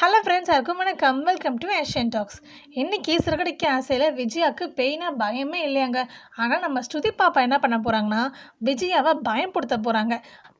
Hello friends, எல்லாருக்கும் வணக்கம். Welcome to Asian talks. இன்றைக்கி சிறுகடிக்க ஆசையில் விஜயாவுக்கு பெயினா பயமே இல்லையாங்க. ஆனால் நம்ம ஸ்ருதி பாப்பா என்ன பண்ண போகிறாங்கன்னா, விஜயாவை பயப்படுத்த போகிறாங்க.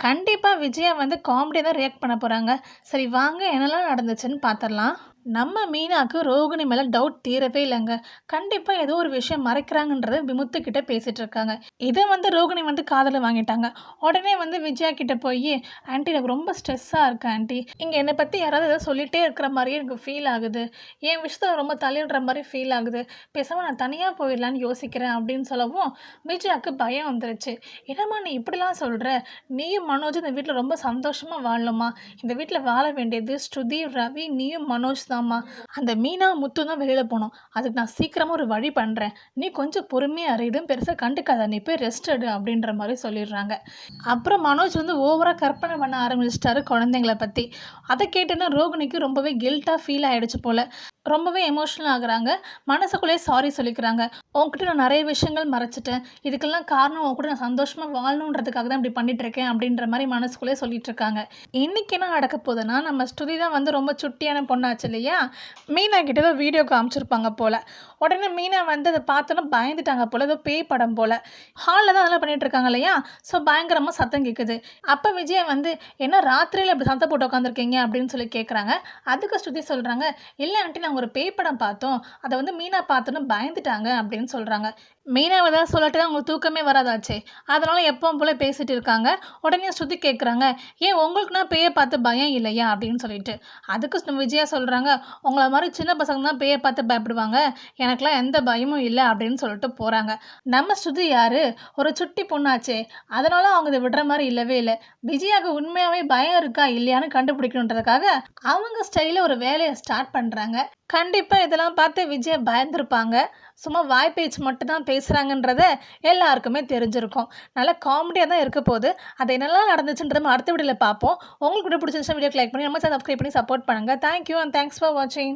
கண்டிப்பாக விஜயா வந்து காமெடியாக தான் ரியாக்ட் பண்ண போகிறாங்க. சரி வாங்க, என்னெல்லாம் நடந்துச்சுன்னு பார்த்துடலாம். நம்ம மீனாவுக்கு ரோகிணி மேலே டவுட் தீரவே இல்லைங்க. கண்டிப்பாக ஏதோ ஒரு விஷயம் மறைக்கிறாங்கன்றத விமுத்துக்கிட்ட பேசிகிட்டு இருக்காங்க. இதை வந்து ரோகிணி வந்து காதில் வாங்கிட்டாங்க. உடனே வந்து விஜயா கிட்ட போய், ஆண்டி எனக்கு ரொம்ப ஸ்ட்ரெஸ்ஸாக இருக்கு ஆண்டி, இங்கே என்னை பற்றி யாராவது ஏதோ சொல்லிகிட்டே இருக்கிற மாதிரியே எனக்கு ஃபீல் ஆகுது, என் விஷயத்தில் ரொம்ப தலையிடுற மாதிரி ஃபீல் ஆகுது, பேசாமல் நான் தனியாக போயிடலான்னு யோசிக்கிறேன் அப்படின்னு சொல்லவும் விஜயாவுக்கு பயம் வந்துருச்சு. என்னம்மா நீ இப்படிலாம் சொல்கிற, நீயும் மனோஜ் இந்த வீட்டில் ரொம்ப சந்தோஷமாக வாழணுமா, இந்த வீட்டில் வாழ வேண்டியது ஸ்ருதி, ரவி, நீயும் மனோஜ் தாம்மா. அந்த மீனா முத்து தான் வெளியில் போகணும், அதுக்கு நான் சீக்கிரமாக ஒரு வழி பண்ணுறேன், நீ கொஞ்சம் பொறுமையாக இரு, இதுவும் பெருசாக கண்டுக்காத, நீ போய் ரெஸ்ட் எடு அப்படின்ற மாதிரி சொல்லிடுறாங்க. அப்புறம் மனோஜ் வந்து ஓவராக கற்பனை பண்ண ஆரம்பிச்சிட்டாரு குழந்தைங்கள பற்றி. அதை கேட்டோன்னா ரோகிணிக்கு ரொம்பவே கில்ட்டாக ஃபீல் ஆகிடுச்சு போல். ரொம்பவே எமோஷ்னல் ஆகுறாங்க. மனசுக்குள்ளேயே சாரி சொல்லிக்கிறாங்க. உன்கிட்ட நான் நிறைய விஷயங்கள் மறைச்சிட்டேன், இதுக்கெல்லாம் காரணம் உன் கூட நான் சந்தோஷமாக வாழணுன்றதுக்காக தான் இப்படி பண்ணிகிட்ருக்கேன் அப்படின்ற மாதிரி மனசுக்குள்ளேயே சொல்லிகிட்ருக்காங்க. இன்றைக்கி என்ன நடக்க போகுதுன்னா, நம்ம ஸ்ருதி தான் வந்து ரொம்ப சுட்டியான பொண்ணாச்சு இல்லையா, மீனா கிட்ட தான் வீடியோ காமிச்சிருப்பாங்க போல். உடனே மீனா வந்து அதை பார்த்தோன்னா பயந்துட்டாங்க போல், ஏதோ பேய் படம் போல். ஹாலில் தான் அதெல்லாம் பண்ணிகிட்ருக்காங்க இல்லையா, ஸோ பயங்கரமாக சத்தம் கேட்குது. அப்போ விஜய் வந்து என்ன ராத்திரியில் இப்படி சத்தம் போட்டு உட்காந்துருக்கீங்க அப்படின்னு சொல்லி கேட்குறாங்க. அதுக்கு ஸ்ருதி சொல்கிறாங்க, இல்லை ஆண்டி நாங்கள் ஒரு பேய் படம் பார்த்தோம், அதை வந்து மீனா பார்த்தோன்னு பயந்துட்டாங்க அப்படின்னு சொல்கிறாங்க. மீனாவை தான் சொல்லட்டு தான் அவங்களுக்கு தூக்கமே வராதாச்சே, அதனால் எப்பவும் போல் பேசிகிட்டு இருக்காங்க. உடனே ஸ்ருதி கேட்குறாங்க, ஏன் உங்களுக்குனா பேயை பார்த்து பயம் இல்லையா அப்படின்னு சொல்லிட்டு. அதுக்கு விஜயா சொல்கிறாங்க, உங்களை மாதிரி சின்ன பசங்க தான் பேயை பார்த்து பயப்படுவாங்க, எனக்கெலாம் எந்த பயமும் இல்லை அப்படின்னு சொல்லிட்டு போகிறாங்க. நம்ம ஸ்ருதி யார், ஒரு சுட்டி பொண்ணாச்சே, அதனால் அவங்க இதை விடுற மாதிரி இல்லவே இல்லை. விஜயாவுக்கு உண்மையாகவே பயம் இருக்கா இல்லையான்னு கண்டுபிடிக்கணுன்றதுக்காக அவங்க ஸ்டைலில் ஒரு வேலையை ஸ்டார்ட் பண்ணுறாங்க. கண்டிப்பாக இதெல்லாம் பார்த்து விஜய் பயந்துருப்பாங்க. சும்மா வாய் பேச்சு மட்டும் தான் பேசுகிறாங்கன்றத எல்லாருக்குமே தெரிஞ்சிருக்கும். நல்லா காமெடியாக தான் இருக்க போகுது. அது என்னெல்லாம் நடந்துச்சுன்றத அடுத்த வீடியோவில் பார்ப்போம். உங்களுக்கு பிடிச்சிருந்துச்சுன்னா வீடியோக்கு லைக் பண்ணி நம்ம சேனல் சப்ஸ்கிரைப் பண்ணி சப்போர்ட் பண்ணுங்கள். தேங்க்யூ அண்ட் தேங்க்ஸ் ஃபார் வாட்சிங்.